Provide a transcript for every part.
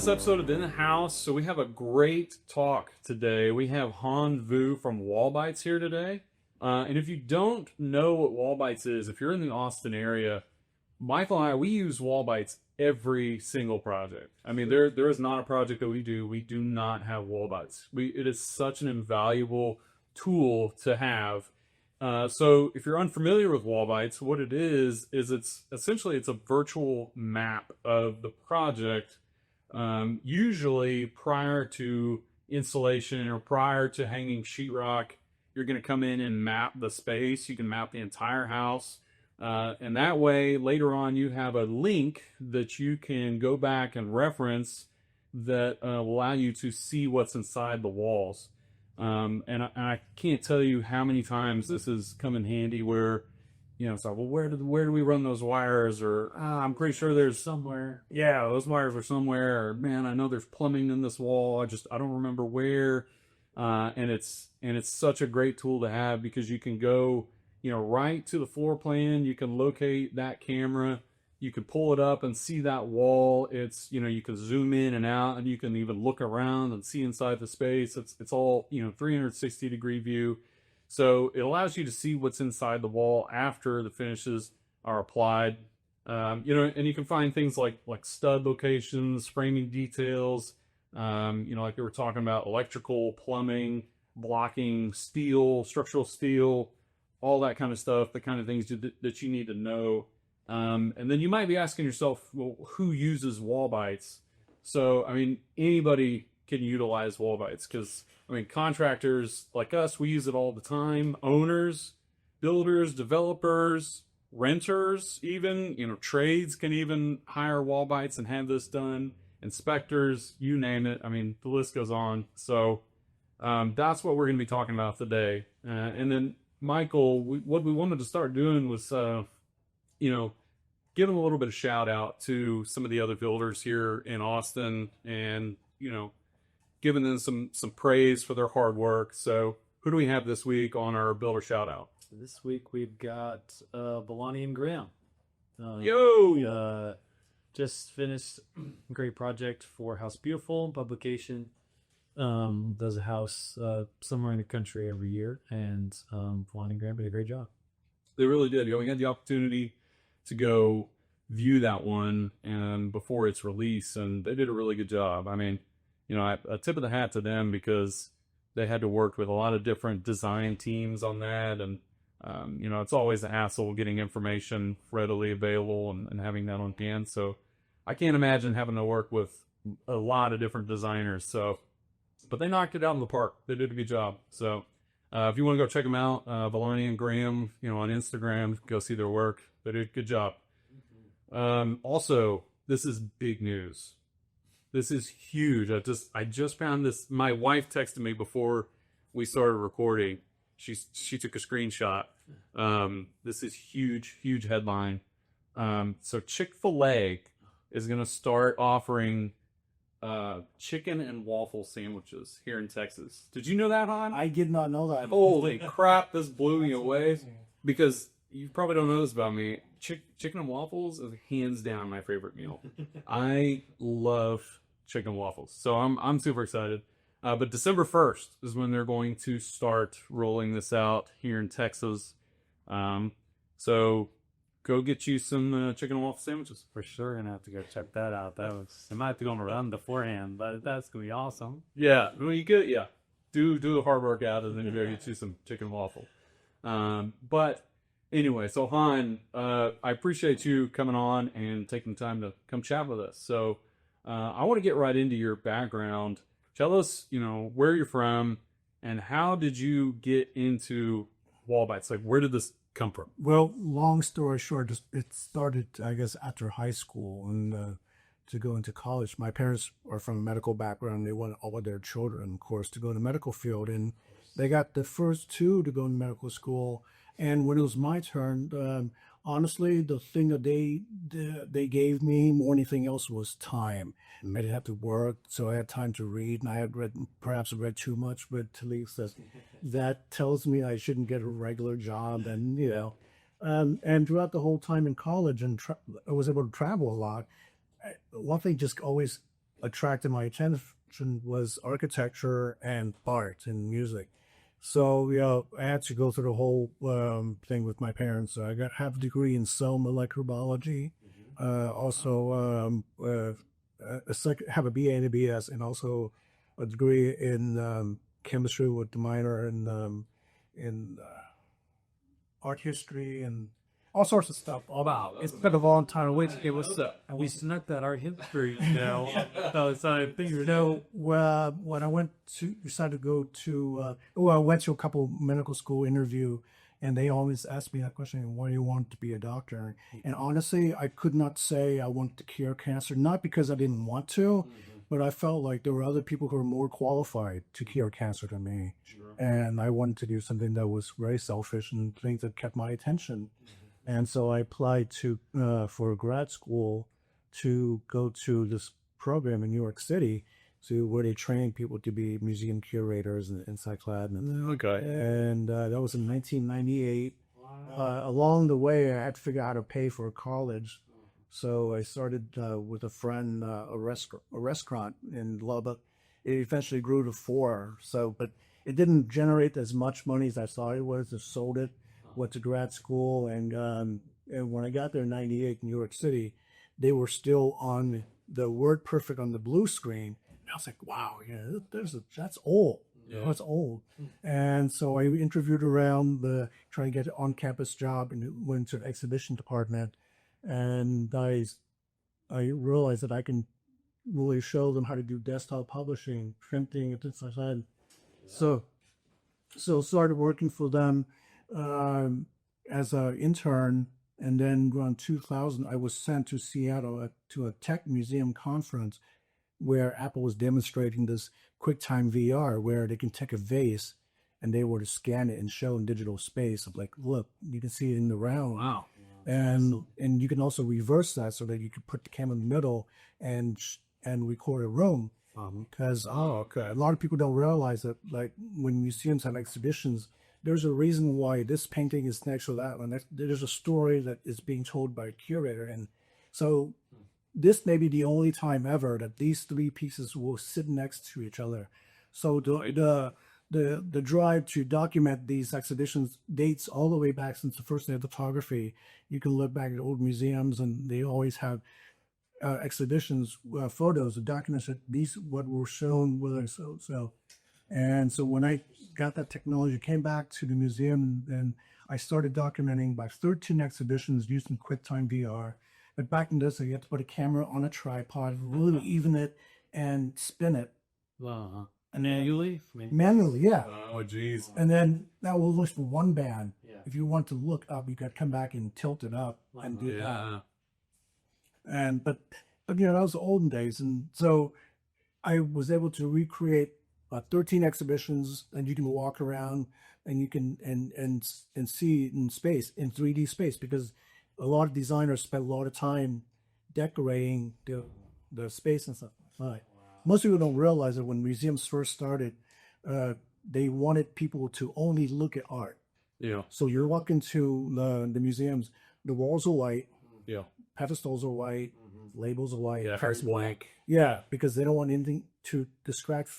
this episode of In the House. So we have a great talk today. We have Han Vu from WallBytes here today. And if you don't know what WallBytes is, if you're in the Austin area, Michael and I, we use WallBytes every single project. I mean, there is not a project that we do not have WallBytes. It is such an invaluable tool to have. So if you're unfamiliar with WallBytes, what it is it's essentially it's a virtual map of the project. Usually prior to installation or prior to hanging sheetrock, you're going to come in and map the space. You can map the entire house. And that way, later on, you have a link that you can go back and reference that allow you to see what's inside the walls. And I can't tell you how many times this has come in handy where, it's like, well, where do we run those wires? Or I'm pretty sure there's somewhere. Yeah, those wires are somewhere. Or man, I know there's plumbing in this wall. I don't remember where. And it's such a great tool to have because you can go, right to the floor plan. You can locate that camera. You can pull it up and see that wall. It's, you can zoom in and out, and you can even look around and see inside the space. It's all, 360-degree view. So it allows you to see what's inside the wall after the finishes are applied. And you can find things like stud locations, framing details, like we were talking about electrical, plumbing, blocking, steel, structural steel, all that kind of stuff, the kind of things that you need to know. And then you might be asking yourself, well, who uses WallBytes? So, anybody can utilize WallBytes because, contractors like us, we use it all the time. Owners, builders, developers, renters, even, trades can even hire WallBytes and have this done. Inspectors, you name it. The list goes on. So that's what we're going to be talking about today. And then, Michael, what we wanted to start doing was, giving a little bit of shout out to some of the other builders here in Austin and, giving them some praise for their hard work. So who do we have this week on our builder shout out? This week we've got Lonnie and Graham. Just finished a great project for House Beautiful publication. Does a house somewhere in the country every year, and Lonnie and Graham did a great job. They really did. We had the opportunity to go view that one and before its release, and they did a really good job. A tip of the hat to them because they had to work with a lot of different design teams on that, and it's always a hassle getting information readily available and having that on hand. So I can't imagine having to work with a lot of different designers. But they knocked it out in the park. They did a good job. So if you want to go check them out, Lonnie and Graham, on Instagram, go see their work. They did a good job. Also, this is big news. This is huge. I just found this. My wife texted me before we started recording. She took a screenshot. This is huge headline. So Chick-fil-A is going to start offering chicken and waffle sandwiches here in Texas. Did you know that, Han? I did not know that. Holy crap, this blew me away. Because you probably don't know this about me. Chicken and waffles is hands down my favorite meal. I love chicken and waffles. So I'm super excited. But December 1st is when they're going to start rolling this out here in Texas. So go get you some chicken and waffle sandwiches. For sure, gonna have to go check that out. I might have to go on a run beforehand, but that's gonna be awesome. Yeah, you could. Yeah, do the hard work out, and then you go get you some chicken and waffle. But anyway, so Han, I appreciate you coming on and taking time to come chat with us. So I want to get right into your background. Tell us, where you're from, and how did you get into WallBytes? Like, where did this come from? Well, long story short, it started, I guess, after high school and to go into college. My parents are from a medical background. They wanted all of their children, of course, to go in the medical field. And they got the first two to go in medical school. And when it was my turn, honestly, the thing that they gave me more than anything else was time. I didn't have to work, so I had time to read. And I had perhaps read too much, but Talib says that tells me I shouldn't get a regular job. And, and throughout the whole time in college, I was able to travel a lot. One thing just always attracted my attention was architecture and art and music. So, I had to go through the whole thing with my parents. So I have a degree in cell molecular biology. Also, have a BA and a BS, and also a degree in chemistry with the minor in art history and all sorts of stuff. It's been a long time waiting to get what's up. And we snuck that art history, So it's not a thing. When I decided to go to, I went to a couple medical school interview, and they always asked me that question: "Why do you want to be a doctor?" And honestly, I could not say I wanted to cure cancer, not because I didn't want to, but I felt like there were other people who were more qualified to cure cancer than me, and I wanted to do something that was very selfish and things that kept my attention. And so I applied for grad school to go to this program in New York City, where they train people to be museum curators and encyclad. And that was in 1998. Along the way, I had to figure out how to pay for college. So I started with a friend, a restaurant in Lubbock. It eventually grew to 4. But it didn't generate as much money as I thought it was. I sold it. Went to grad school, and when I got there in '98 in New York City, they were still on the word perfect on the blue screen. And I was like, wow, that's old. That's old. And so I interviewed around, trying to get an on-campus job, and went to the exhibition department. And I realized that I can really show them how to do desktop publishing, printing, and things like that. So started working for them as an intern, and then around 2000, I was sent to Seattle to a tech museum conference where Apple was demonstrating this QuickTime VR, where they can take a vase and they were to scan it and show in digital space of like, look, you can see it in the round. Wow. And you can also reverse that so that you can put the camera in the middle and record a room. Because a lot of people don't realize that, like, when museums have exhibitions, there's a reason why this painting is next to that one. There's a story that is being told by a curator. And so this may be the only time ever that these 3 pieces will sit next to each other. So the drive to document these exhibitions dates all the way back since the first day of photography. You can look back at old museums, and they always have exhibitions, photos, documents that what were shown, whether so. And so when I got that technology, came back to the museum, and I started documenting by 13 exhibitions using QuickTime VR. But back in this, you have to put a camera on a tripod, really even it, and spin it. And manually? Manually, yeah. Oh, geez. And then that will look for one band. Yeah. If you want to look up, you got to come back and tilt it up and do that. And but that was the olden days, and so I was able to recreate 13 exhibitions, and you can walk around and you can and see in space, in 3D space, because a lot of designers spend a lot of time decorating the space and stuff. Most people don't realize that when museums first started, they wanted people to only look at art. Yeah. So you're walking to the museums, the walls are white. Yeah. Pedestals are white, labels are white. Yeah, first blank. Yeah, because they don't want anything to distract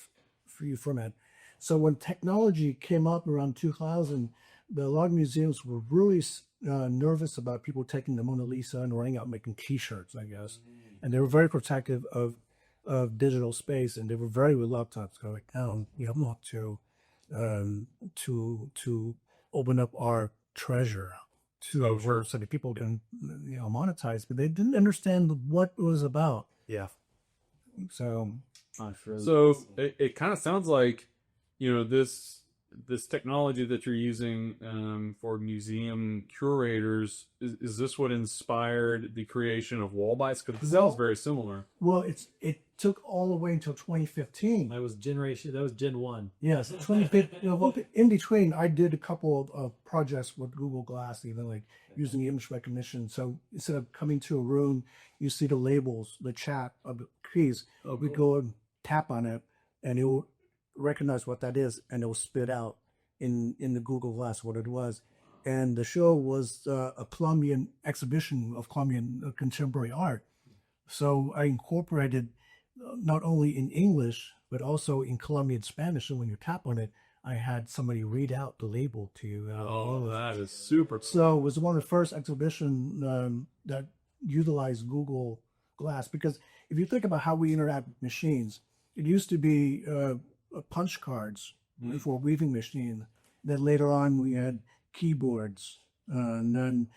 you from it. So when technology came up around 2000, a lot of museums were really nervous about people taking the Mona Lisa and running out making T-shirts, I guess. And they were very protective of digital space, and they were very reluctant to go like, no, not to open up our treasure so that people can monetize, but they didn't understand what it was about. Yeah. So it kind of sounds like this technology that you're using for museum curators is this what inspired the creation of WallBytes? Because that was very similar. Well, it took all the way until 2015. That was Gen 1. Yes, 2015. In between, I did a couple of projects with Google Glass, even like using image recognition. So instead of coming to a room, you see the labels, the chat of the keys. We go and tap on it, and it will recognize what that is, and it will spit out in the Google Glass what it was. And the show was a Colombian exhibition of Colombian contemporary art. So I incorporated not only in English but also in Colombian Spanish. And when you tap on it, I had somebody read out the label to you. Oh, that is super cool. So it was one of the first exhibition that utilized Google Glass, because if you think about how we interact with machines, it used to be punch cards for a weaving machine. Then later on we had keyboards, and then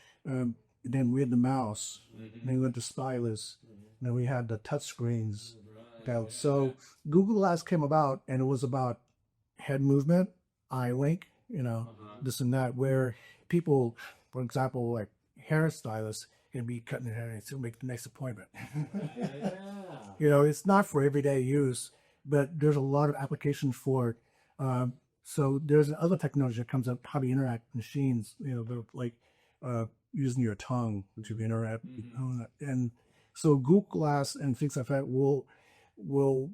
we had the mouse. And then we went to stylus. And then we had the touch screens. So Google Glass came about, and it was about head movement, eye link, this and that, where people, for example, like hairstylists, can be cutting their hair to make the next appointment. It's not for everyday use, but there's a lot of application for it. So there's other technology that comes up, how to interact with machines, they're like using your tongue to interact. And so Google Glass and things like that will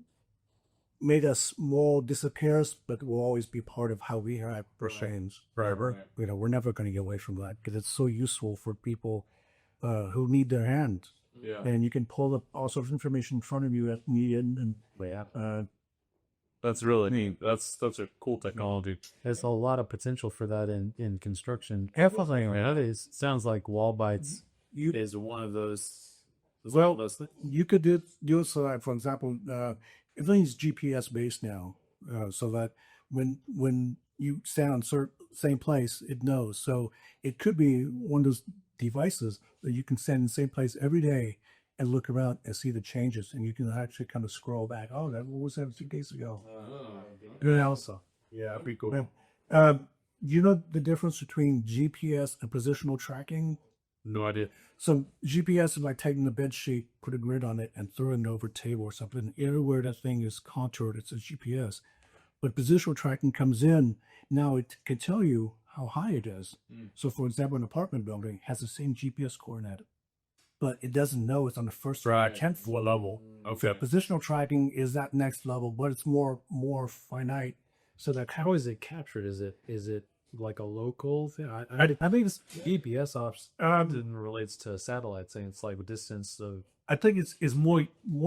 make us more disappears, but will always be part of how we interact with machines. Right. We're never going to get away from that, because it's so useful for people who need their hands. Yeah. And you can pull up all sorts of information in front of you as needed. And That's really neat. That's such a cool technology. There's a lot of potential for that in construction. It sounds like WallBytes is one of those. You could do it so that, for example, everything's GPS based now, so that when you stand on same place, it knows. So it could be one of those devices that you can stand in the same place every day and look around and see the changes, and you can actually kind of scroll back. Oh, what was that 2 days ago? And also, That'd be cool. you know the difference between GPS and positional tracking? No idea. So GPS is like taking the bed sheet, put a grid on it, and throwing it over a table or something. Everywhere that thing is contoured, it's a GPS. But positional tracking comes in. Now it can tell you how high it is. So, for example, an apartment building has the same GPS coordinate, but it doesn't know it's on the first or 10th floor level. Okay. Positional tracking is that next level, but it's more finite. So that How is it captured? Is it like a local thing? I think it's GPS often relates to satellites, saying it's like a distance of I think it's more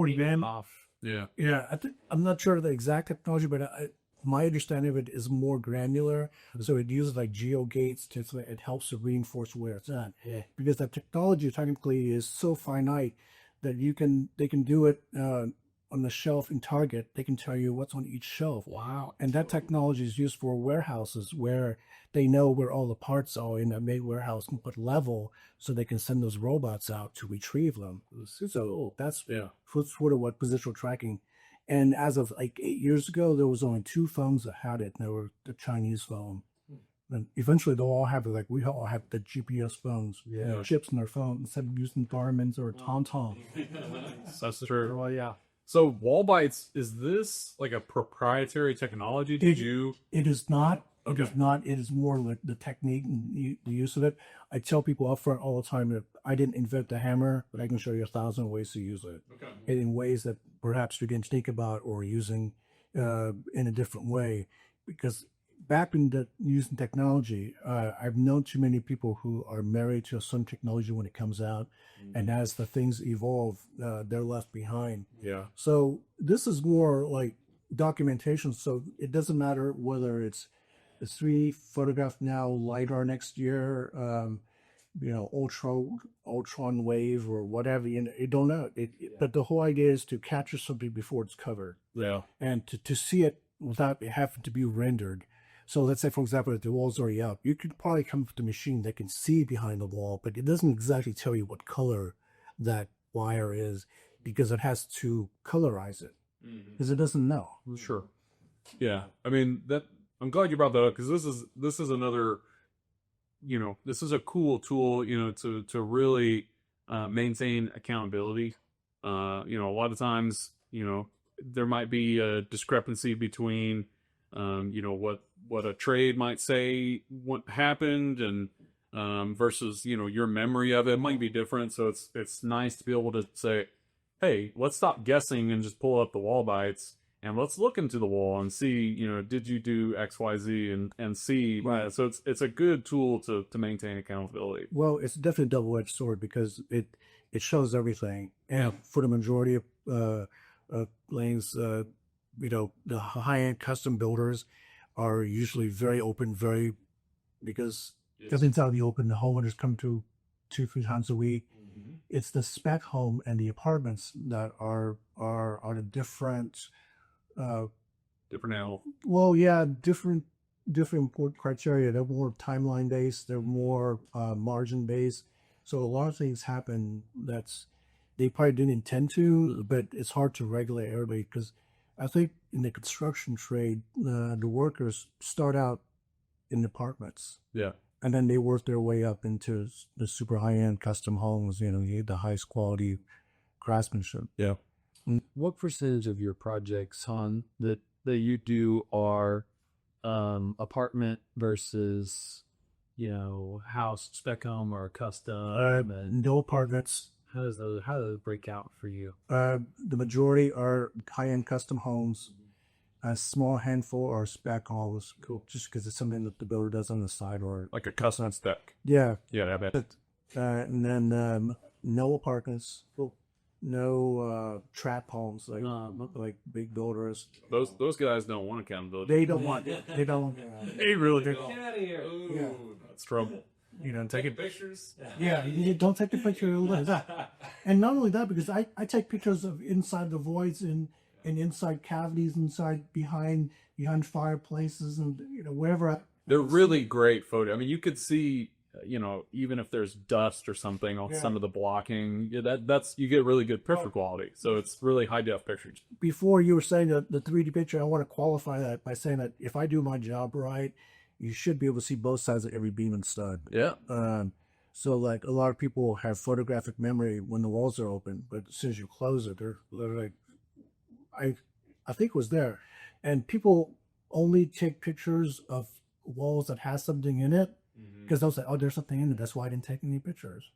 than off. Yeah. Yeah, I'm not sure of the exact technology, but my understanding of it is more granular. So it uses like GeoGates it helps to reinforce where it's at. Yeah. Because that technology technically is so finite that they can do it on the shelf in Target. They can tell you what's on each shelf. Wow. And that technology is used for warehouses where they know where all the parts are in a main warehouse and put level, so they can send those robots out to retrieve them. So that's sort of what positional tracking. And as of like 8 years ago, there was only 2 phones that had it. And they were the Chinese phone. And eventually they'll all have it. Like we all have the GPS phones, chips in their phone, instead of using Garmin's or TomTom. That's true. Well, yeah. So WallBytes, is this like a proprietary technology? It is not. It is not. It is more like the technique and the use of it. I tell people up front all the time that I didn't invent the hammer, but I can show you 1,000 ways to use it. Okay. And in ways that perhaps you didn't think about or using in a different way. Because back in using technology, I've known too many people who are married to some technology when it comes out, and as the things evolve, they're left behind. Yeah. So this is more like documentation. So it doesn't matter whether it's 3D photograph now, LiDAR next year, ultron wave or whatever. You don't know. But the whole idea is to capture something before it's covered. Yeah. And to see it without it having to be rendered. So let's say, for example, if the wall's already up, you could probably come up with a machine that can see behind the wall, but it doesn't exactly tell you what color that wire is, because it has to colorize it, because it doesn't know. Sure. Yeah. I mean, I'm glad you brought that up, because this is another, this is a cool tool, to really maintain accountability. A lot of times, there might be a discrepancy between what a trade might say what happened and versus your memory of it might be different. So it's nice to be able to say, hey, let's stop guessing and just pull up the WallBytes and let's look into the wall and see, did you do XYZ and see. Right. So it's a good tool to maintain accountability. Well, it's definitely a double-edged sword, because it shows everything. And for the majority of lanes. The high-end custom builders are usually very open, because everything's out in the open. The homeowners come to 2, 3 times a week. It's the spec home and the apartments that are the different. Different animal. Well, yeah, different important criteria. They're more timeline based. They're more margin based. So a lot of things happen that's they probably didn't intend to, but it's hard to regulate everybody because I think in the construction trade, the workers start out in apartments. Yeah. And then they work their way up into the super high end custom homes. You need the highest quality craftsmanship. Yeah. What percentage of your projects, Han, that you do are apartment versus, house, spec home, or custom? And No apartments. how does it break out for you? The majority are high end custom homes. A small handful are spec homes. Cool. Just because it's something that the builder does on the side, or Like a custom spec. yeah. Yeah, I bet. And then no apartments. No trap homes like big builders. Those guys don't want accountability. They don't want it. They don't. They really do. Get out of here! Yeah. That's trouble. Taking pictures. Yeah, you don't take the picture of that. And not only that, because I take pictures of inside the voids and inside cavities, behind fireplaces, and wherever. They're really great photo. I mean, you could see, even if there's dust or something on some of the blocking, that's you get really good picture quality. So it's really high def pictures. Before you were saying the 3D picture, I want to qualify that by saying that if I do my job right, you should be able to see both sides of every beam and stud. Yeah. So like a lot of people have photographic memory when the walls are open, but as soon as you close it, they're like, I think it was there, and people only take pictures of walls that has something in it because they'll say, "Oh, there's something in it. That's why I didn't take any pictures."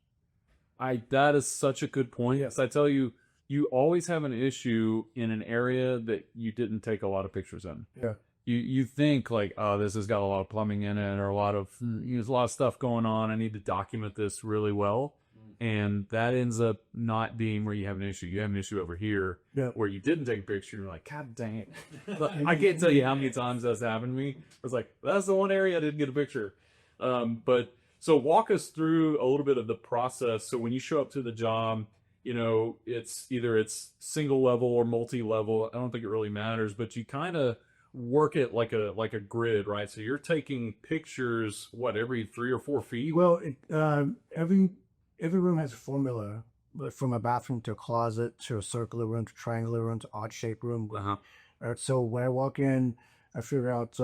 That is such a good point. Yes, I tell you, you always have an issue in an area that you didn't take a lot of pictures in. Yeah. You think like, oh, this has got a lot of plumbing in it, or a lot of there's a lot of stuff going on. I need to document this really well. And that ends up not being where you have an issue. You have an issue over here where you didn't take a picture. And you're like, God dang it. I can't tell you how many times that's happened to me. It's like, that's the one area I didn't get a picture. But so walk us through a little bit of the process. So when you show up to the job, it's either single level or multi-level. I don't think it really matters, but you kind of work it like a grid, right? So you're taking pictures, every 3 or 4 feet? Well, every room has a formula, from a bathroom to a closet to a circular room to triangular room to odd shaped room. So when I walk in, I figure out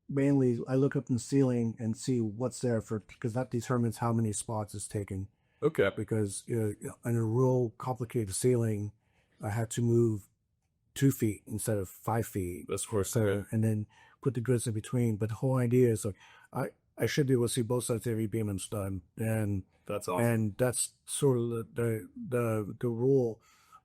mainly I look up in the ceiling and see what's there because that determines how many spots it's taking. Okay. Because in a real complicated ceiling, I had to move 2 feet instead of 5 feet. That's for so, and then put the grids in between. But the whole idea is I should be able to see both sides of every beam and stud, and that's awesome. And that's sort of the rule.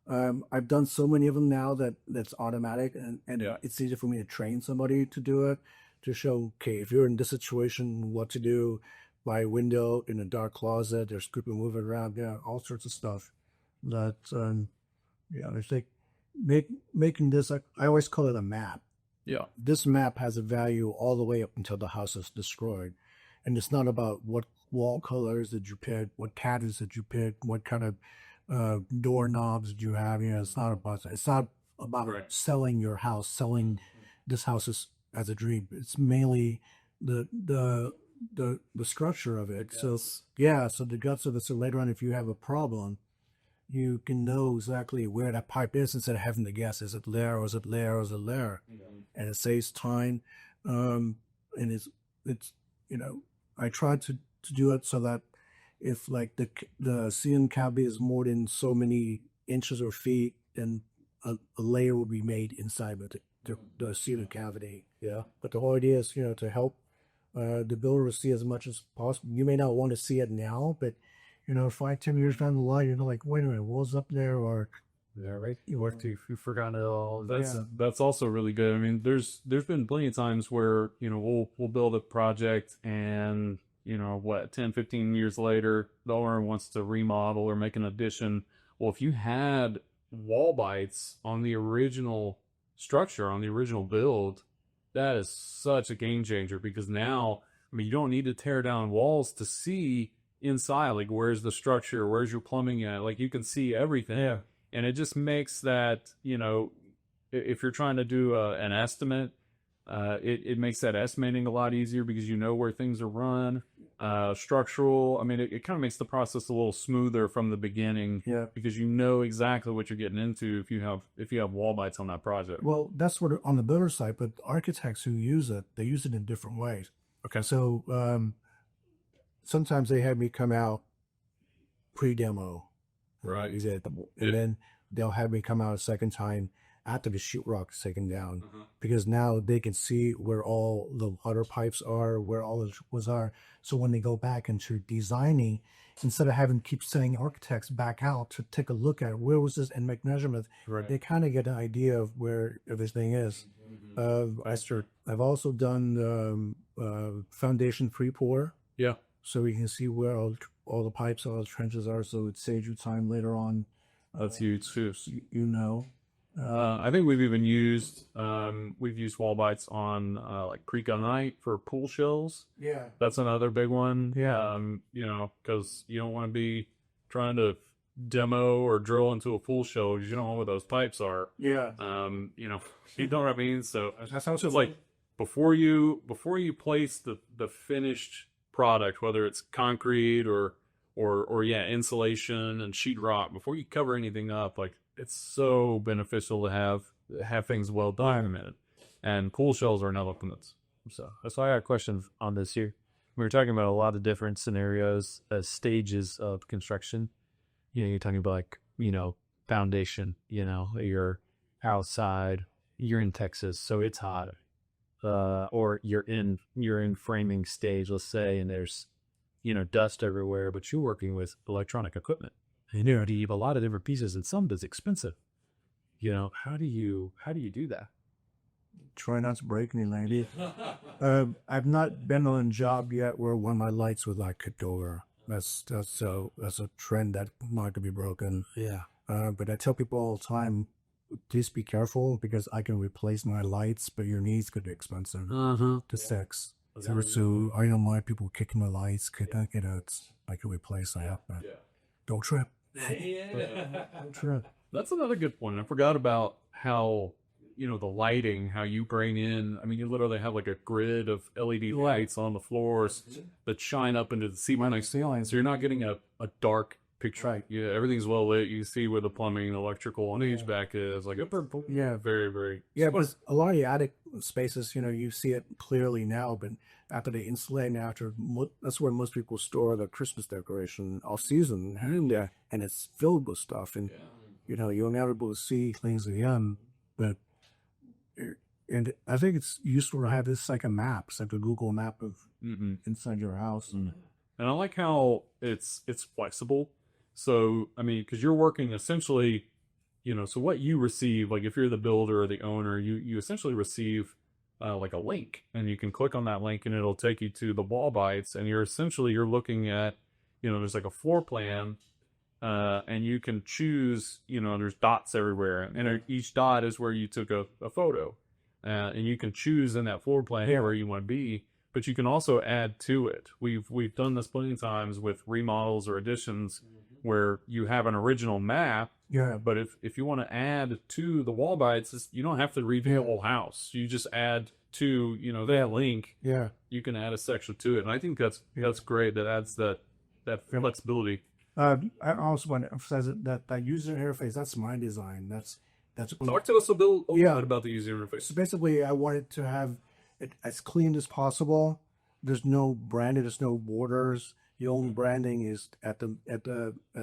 I've done so many of them now that's automatic, and it's easy for me to train somebody to do it, to show, okay, if you're in this situation, what to do by a window in a dark closet, there's people moving around, all sorts of stuff. That it's like making this. I always call it a map. Yeah. This map has a value all the way up until the house is destroyed. And it's not about what wall colors did you pick, what cabinets did you pick, what kind of doorknobs did you have. It's not about that. It's not about selling your house, selling this house as a dream. It's mainly the structure of it. So so the guts of it. So later on, if you have a problem, you can know exactly where that pipe is instead of having to guess, is it there or is it there or is it there? And it saves time. And it's I try to do it so that if like the ceiling cavity is more than so many inches or feet, then a layer will be made inside of the ceiling cavity. Yeah. But the whole idea is, to help the builder see as much as possible. You may not want to see it now, but 5-10 years down the line, you're like, wait a minute, what's up there? Or right, you've forgotten it all. That's also really good. I mean, there's been plenty of times where we'll build a project and 10-15 years later the owner wants to remodel or make an addition. Well, if you had WallBytes on the original structure, on the original build, that is such a game changer because now, I mean, you don't need to tear down walls to see inside, like where's the structure, where's your plumbing at, like you can see everything. Yeah. And it just makes that, if you're trying to do an estimate, it makes that estimating a lot easier because you know where things are run. Structural, I mean, it kind of makes the process a little smoother from the beginning. Yeah. Because you know exactly what you're getting into if you have WallBytes on that project. Well, that's what on the builder side, but architects who use it, they use it in different ways. Okay. So sometimes they have me come out pre-demo, Right. and then they'll have me come out a second time after the sheetrock is taken down, because now they can see where all the water pipes are, where all the was are. So when they go back into designing, instead of having to keep sending architects back out to take a look at where was this and make measurements, Right. they kind of get an idea of where everything is. I've also done foundation pre-pour, Yeah. so you can see where all the pipes, all the trenches are, so it saves you time later on. That's huge too. You know. I think we've even used WallBytes on like Creek on Night for pool shells. Yeah. That's another big one. Yeah. Because you don't want to be trying to demo or drill into a pool shell because you don't know where those pipes are. Yeah. You know what I mean. So That's also it's like before you place the finished product, whether it's concrete or insulation and sheetrock, before you cover anything up, like it's so beneficial to have things well documented. And pool shells are another one So I got a question on this here. We were talking about a lot of different scenarios, stages of construction. You're talking about foundation. You're outside. You're in Texas, so it's hot. Or you're in framing stage, let's say, and there's dust everywhere, but you're working with electronic equipment. And you have a lot of different pieces, and some of it's expensive. How do you do that? Try not to break any lady. I've not been on a job yet where one of my lights was like kicked over. That's a trend that not to be broken. Yeah. But I tell people all the time, please be careful because I can replace my lights, but your needs could be expensive to fix. So I don't mind people kicking the lights. I can replace that, but don't trip. Don't trip. That's another good point. I forgot about how the lighting, how you bring in. I mean, you literally have like a grid of LED lights on the floors that shine up into the ceiling. So you're not getting a dark picture. Right. Yeah, everything's well lit. You see where the plumbing, electrical, and HVAC is. Like, Yeah. very, very. Yeah, but a lot of the attic spaces, you see it clearly now, but after they insulate, that's where most people store the Christmas decoration all season, and it's filled with stuff, and you'll never be able to see things again. But and I think it's useful to have this like a map, it's like a Google map of inside your house. And I like how it's flexible. So, I mean, because you're working essentially, so what you receive, like if you're the builder or the owner, you essentially receive like a link, and you can click on that link and it'll take you to the WallBytes, and you're looking at, there's like a floor plan, and you can choose, there's dots everywhere, and each dot is where you took a photo, and you can choose in that floor plan where you want to be. But you can also add to it. We've done this plenty of times with remodels or additions where you have an original map. Yeah. But if you want to add to the WallBytes, you don't have to redo the whole house. You just add to that link. Yeah. You can add a section to it, and I think that's great. That adds that flexibility. I also want to emphasize that user interface. That's my design. That's Talk to us a bit about the user interface. So basically, I wanted to have it as clean as possible. There's no branding. There's no borders. The only branding is at the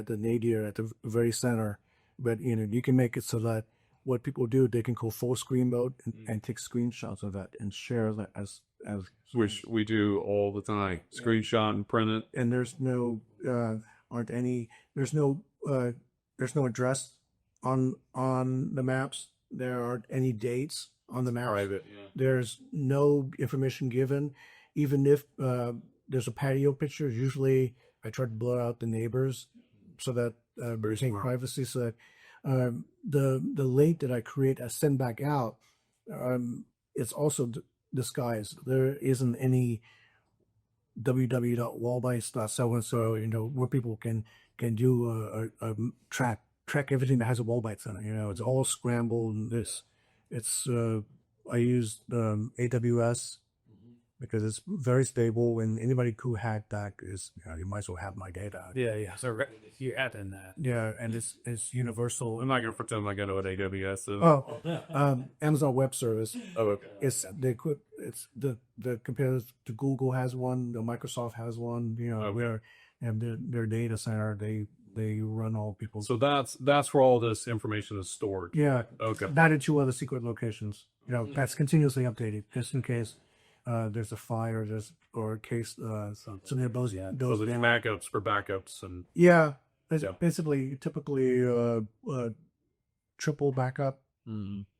nadir at the very center. But you can make it so that what people do, they can go full screen mode and take screenshots of that and share that as which we do all the time. Screenshot and print it. And there's no there's no address on the maps. There aren't any dates on the maps. Private, yeah. There's no information given. Even if there's a patio picture, usually I try to blur out the neighbors so that there's any privacy. So that The link that I create, I send back out. It's also disguised. There isn't any www.wallbytes.so and so, where people can do track everything that has a wallbytes in it. It's all scrambled. And it's I use AWS because it's very stable, and anybody who hacked that is, you might as well have my data. Yeah. So you're adding that. Yeah, and it's universal. I'm not gonna pretend like I know what AWS is. Amazon Web Service. Oh, okay. It's the compared to Google has one, the Microsoft has one. Where they have their data center, they run all people's. So that's where all this information is stored. Yeah. Okay. That and 2 other secret locations. That's continuously updated just in case there's a fire, or a case something of those. So the backups for backups and Yeah. Basically, typically triple backup.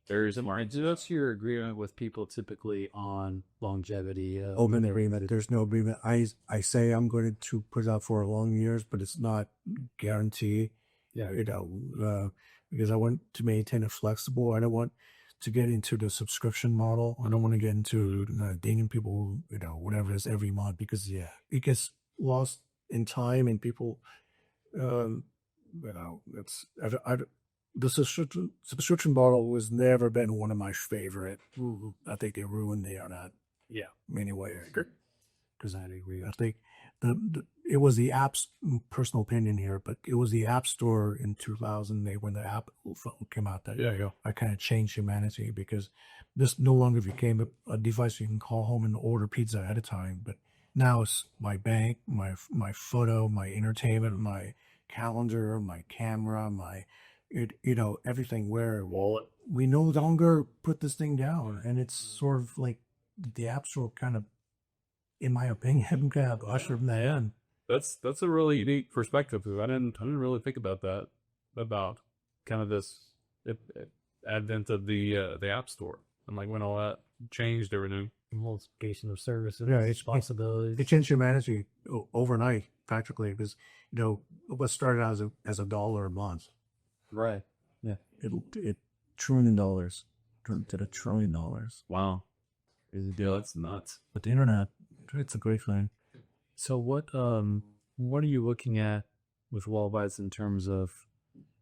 There's what's your agreement with people typically on longevity? Open agreement. There's no agreement. I say I'm going to put it out for long years, but it's not guaranteed. Yeah. Because I want to maintain it flexible. I don't want to get into the subscription model. I don't want to get into dinging people, whatever it is every month, because it gets lost in time, and people, it's the subscription model was never been one of my favorite. I think they ruined the internet. Yeah. Anyway, because I agree. I think it was the app's personal opinion here, but it was the App Store in 2008 when the Apple phone came out that I kind of changed humanity, because this no longer became a device you can call home and order pizza ahead of time, but now it's my bank, my photo, my entertainment, my calendar, my camera, everything. Where wallet. We no longer put this thing down, and it's sort of like the App Store kind of, in my opinion, kind of ushered from the end. That's a really unique perspective. I didn't really think about that, about kind of this advent of the App Store, and like when all that changed everything. Multiplication of services, responsibilities. It changed humanity overnight, practically, because what started as a dollar a month, right? Yeah, it $1 trillion turned to $1 trillion. Wow, that's nuts. But the internet, it's a great thing. So what are you looking at with WallBytes in terms of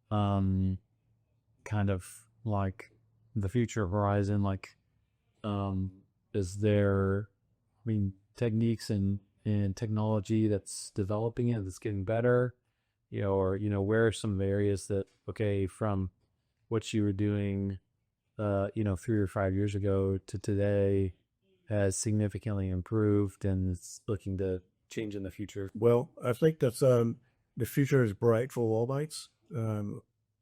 kind of like the future horizon? Like, is there, techniques and technology that's developing it, that's getting better, or where are some areas that, from what you were doing 3 or 5 years ago to today has significantly improved and it's looking to change in the future? Well, I think that's the future is bright for WallBytes.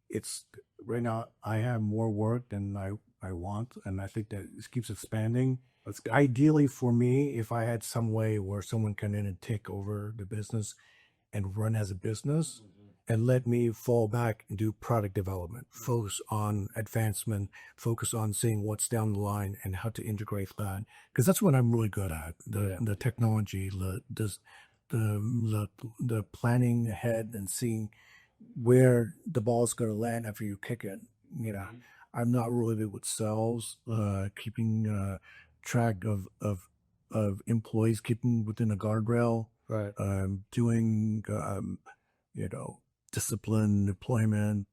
It's right now I have more work than I want, and I think that it keeps expanding. Ideally for me, if I had some way where someone can in and take over the business and run as a business, and let me fall back and do product development, focus on advancement, focus on seeing what's down the line and how to integrate that, because that's what I'm really good at. The technology, the planning ahead and seeing where the ball's going to land after you kick it. I'm not really good with sales, keeping track of employees, keeping within a guardrail, right? Doing discipline, deployment,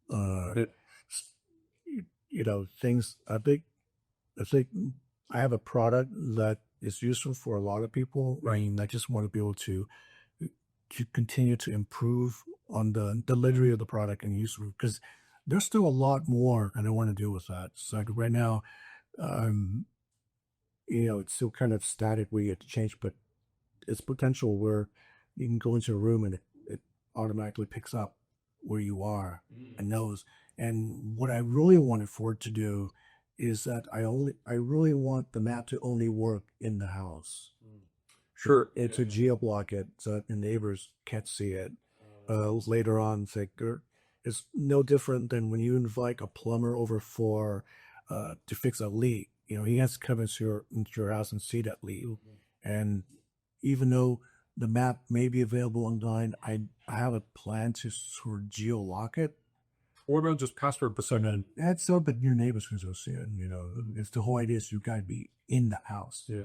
things. I think I have a product that is useful for a lot of people. I just want to be able to continue to improve on the delivery of the product and use, because there's still a lot more and I want to do with that. So like right now, it's still kind of static where you have to change, but it's potential where you can go into a room and it automatically picks up where you are and knows. And what I really wanted for it to do is that I really want the map to only work in the house. Sure. It's to geo-block it so that the neighbors can't see it. Later on, it's no different than when you invite a plumber over to fix a leak. He has to come into your house and see that leak. And even though the map may be available online, I have a plan to sort of geo-lock it What about just password persona? That's so, but your neighbors can still see it. It's the whole idea is you gotta be in the house. Yeah.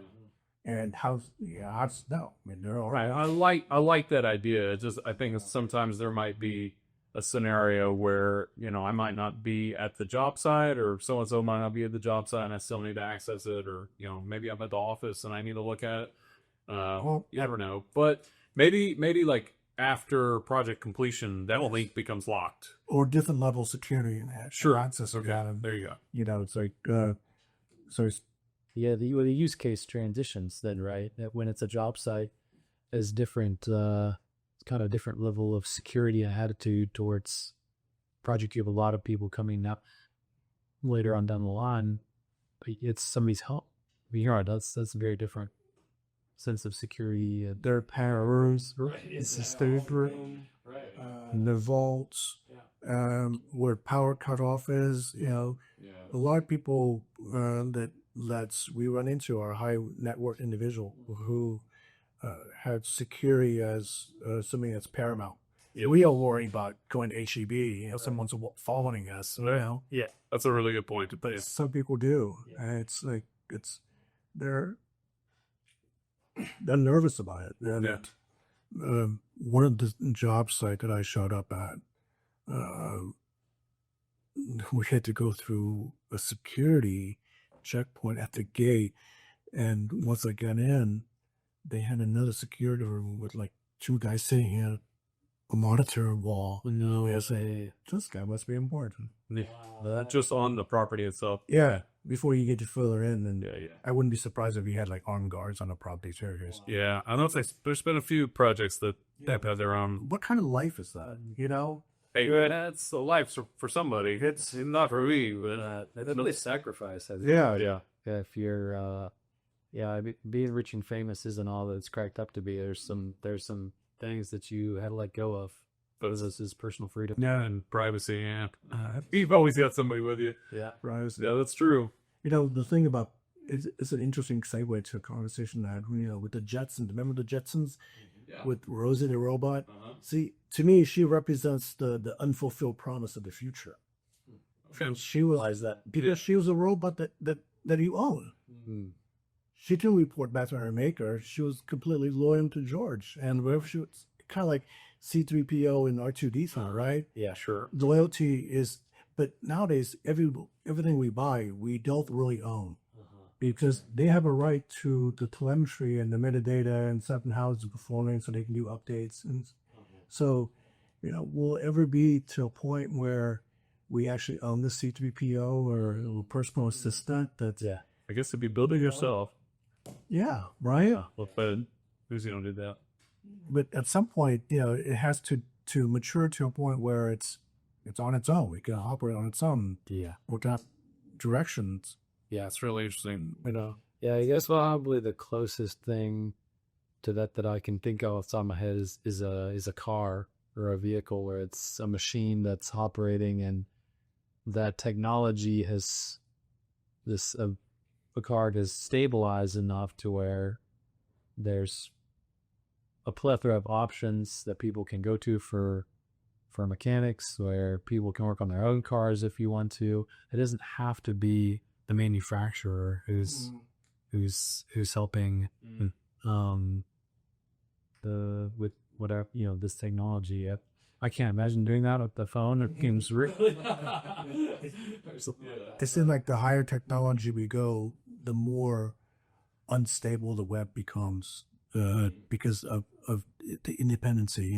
And house, no. I mean, they're all Right. I like that idea. It's just I think sometimes there might be a scenario where, I might not be at the job site, or so and so might not be at the job site and I still need to access it, or maybe I'm at the office and I need to look at it. Well, You never know. But maybe like after project completion that link becomes locked. or different level of security and Sure. access. Okay. There you go. It's like, so it's, Yeah, the use case transitions then, right? That when it's a job site, is different, it's kind of different level of security and attitude towards project. You have a lot of people coming up later on down the line, but it's somebody's home. That's very different sense of security. their powers, Right. it's the state room, Right. the vaults, where power cutoff is, Yeah. a lot of people we run into are high net worth individual who had security as something that's paramount. Yeah. We all worry about going to HEB, someone's following us, Yeah. That's a really good point. But some people do. And it's like, they're nervous about it. And one of the job site that I showed up at, we had to go through a security checkpoint at the gate, and once I got in, they had another security room with like two guys sitting at a monitor wall. No, I say, this guy must be important. just on the property itself. Yeah, before you get to further in, and Yeah. I wouldn't be surprised if you had like armed guards on the property too. Yeah. I know there's been a few projects that have had their own. What kind of life is that? Hey, that's the life for somebody. It's not for me, but that's really sacrifice. Yeah. yeah. Yeah, if you're, being rich and famous isn't all that it's cracked up to be. There's some things that you had to let go of. But this is personal freedom. Yeah, and privacy. Yeah, you've always got somebody with you. Yeah. Right. Yeah, that's true. The thing about it's an interesting segue to a conversation that with the Jetsons. Remember the Jetsons with Rosie the robot? See, to me, she represents the unfulfilled promise of the future. And she realized that because she was a robot that you own. Mm-hmm. She didn't report back to her maker. She was completely loyal to George, and wherever she was, kind of like C-3PO and R2-D2, right? Yeah, sure. Loyalty is, but nowadays everything we buy we don't really own, because they have a right to the telemetry and the metadata and stuff and how it's performing, so they can do updates. And so, will it ever be to a point where we actually own the C-3PO or a personal assistant? I guess if you build it yourself. Yeah, right. But who's gonna do that? But at some point, it has to mature to a point where it's on its own. We can operate on its own. Yeah. Without directions. Yeah, it's really interesting. Yeah, I guess probably the closest thing to that I can think of off the top of my head is a car or a vehicle where it's a machine that's operating, and that technology has a car is stabilized enough to where there's a plethora of options that people can go to for mechanics, where people can work on their own cars if you want to. It doesn't have to be the manufacturer who's helping with whatever this technology. I can't imagine doing that with the phone. It seems really. It seems like the higher technology we go, the more unstable the web becomes, because of the independency.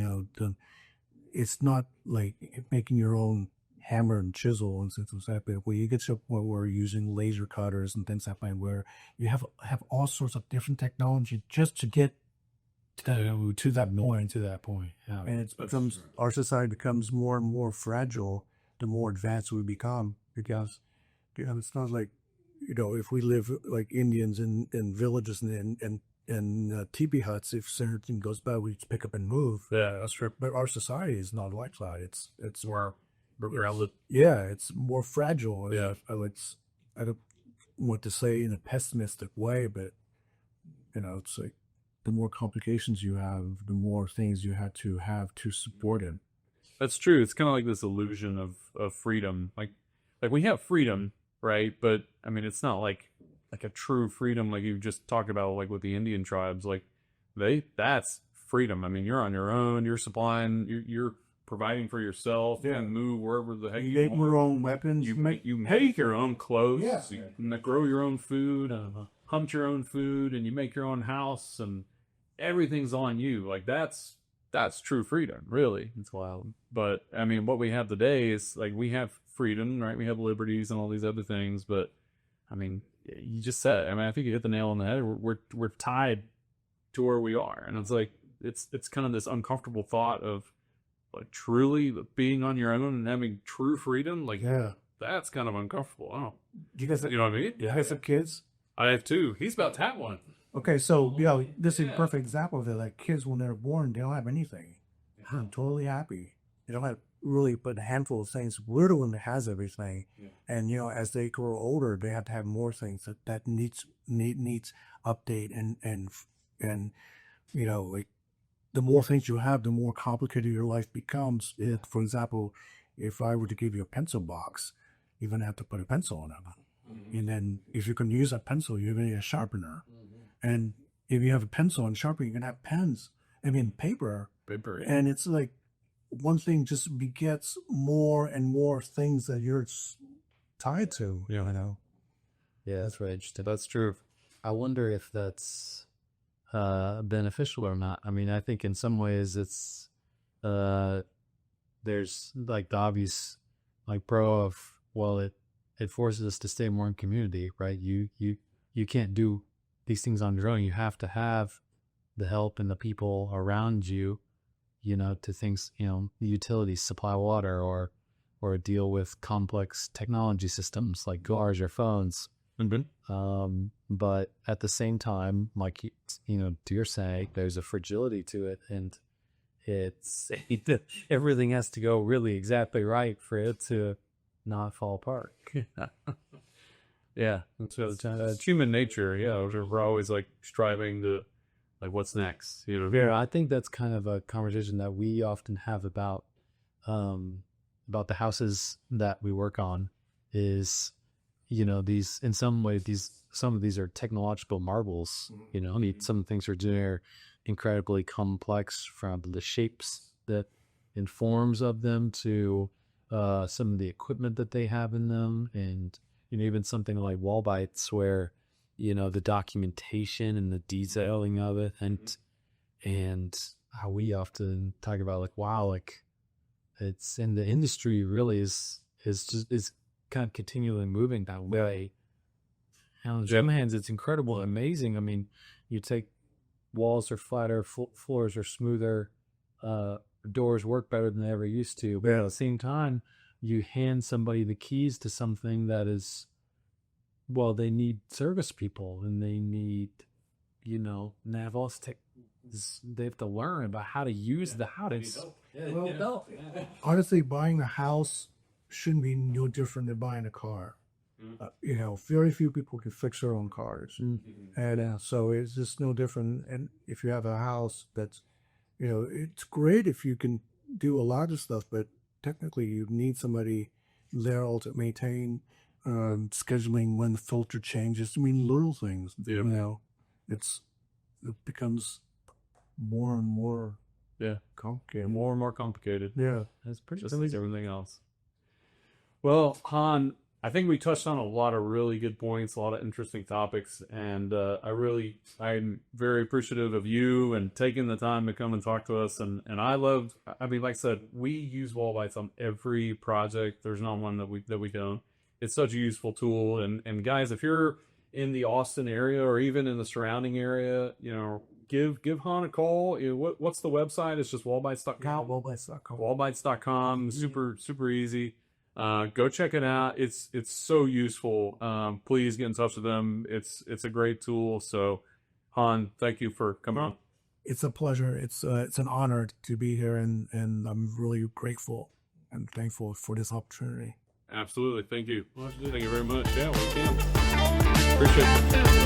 It's not like making your own hammer and chisel and things like that. But where you get to a point where we're using laser cutters and things like that, where you have all sorts of different technology just to get to that point. Yeah. And our society becomes more and more fragile the more advanced we become, because it's not like if we live like Indians in villages and teepee huts, if something goes bad, we just pick up and move. Yeah, that's true. But our society is not like that. It's more grounded. Yeah, it's more fragile. Yeah, I don't want to say in a pessimistic way, but it's like the more complications you have, the more things you have to support it. That's true. It's kind of like this illusion of freedom. Like we have freedom, right? But I mean, it's not like a true freedom like you just talked about, like with the Indian tribes. Like that's freedom. I mean, you're on your own. You're supplying. You're providing for yourself. Yeah. And move wherever the heck You you make want. your own weapons. You make your own clothes. Yeah. You grow your own food. Hunt your own food, and you make your own house, and everything's on you. Like that's true freedom, really. It's wild. But I mean, what we have today is like we have freedom, right? We have liberties and all these other things. But I mean, you just said. I mean, I think you hit the nail on the head. We're tied to where we are, and it's like it's kind of this uncomfortable thought of like truly being on your own and having true freedom. Like Yeah. that's kind of uncomfortable. Oh, You guys, you know what I mean? you guys have kids? I have two. He's about to have one. Okay, so this is a perfect example of it. Like kids, when they're born, they don't have anything. I'm totally happy. They don't have really but a handful of things. We're the one that has everything, and as they grow older, they have to have more things that needs update and like the more things you have, the more complicated your life becomes. For example, if I were to give you a pencil box, you're gonna have to put a pencil on it, and then if you can use a pencil, you're gonna need a sharpener. And if you have a pencil and sharpener, you can have pens. I mean, paper. Paper. And it's like one thing just begets more and more things that you're tied to. Yeah. Yeah, that's really interesting. That's true. I wonder if that's beneficial or not. I mean, I think in some ways it's there's like the obvious like pro of, well, it forces us to stay more in community, right? You can't do these things on your own. You have to have the help and the people around you, to things, utilities, supply water, or deal with complex technology systems like cars or phones. But at the same time, like, you're saying, there's a fragility to it, and everything has to go really exactly right for it to not fall apart. Yeah, it's human nature. Yeah, we're always like striving to, like, what's next? Yeah, I think that's kind of a conversation that we often have about the houses that we work on. Is these, in some way, some of these are technological marvels. I mean, some things are incredibly complex, from the shapes that and forms of them to some of the equipment that they have in them, and even something like WallBytes, where the documentation and the detailing of it, and how we often talk about, like, wow, like, it's in the industry really is kind of continually moving that way. And on the one hand, it's incredible and amazing. I mean, you take walls are flatter, floors are smoother, doors work better than they ever used to, but at the same time, you hand somebody the keys to something that is, well, they need service people, and they need, and they have all they have to learn about how to use the house. Honestly, buying a house shouldn't be no different than buying a car. Very few people can fix their own cars, and so it's just no different. And if you have a house that's, it's great if you can do a lot of stuff, but technically you need somebody there to maintain, scheduling when the filter changes. I mean, little things. It becomes more and more complicated. More and more complicated. Yeah, that's pretty just like everything else. Well, Han, I think we touched on a lot of really good points, a lot of interesting topics, and I'm very appreciative of you and taking the time to come and talk to us. And I mean, like I said, we use WallBytes on every project. There's not one that we don't. It's such a useful tool. And guys, if you're in the Austin area or even in the surrounding area, give Han a call. What's the website? It's just wallbytes.com. WallBytes.com. Wallbytes.com. Super easy. Go check it out. It's so useful. Please get in touch with them. It's a great tool. So, Han, thank you for coming on. It's a pleasure. It's an honor to be here, and I'm really grateful and thankful for this opportunity. Absolutely. Thank you. Thank you very much. Yeah, we can. Appreciate it.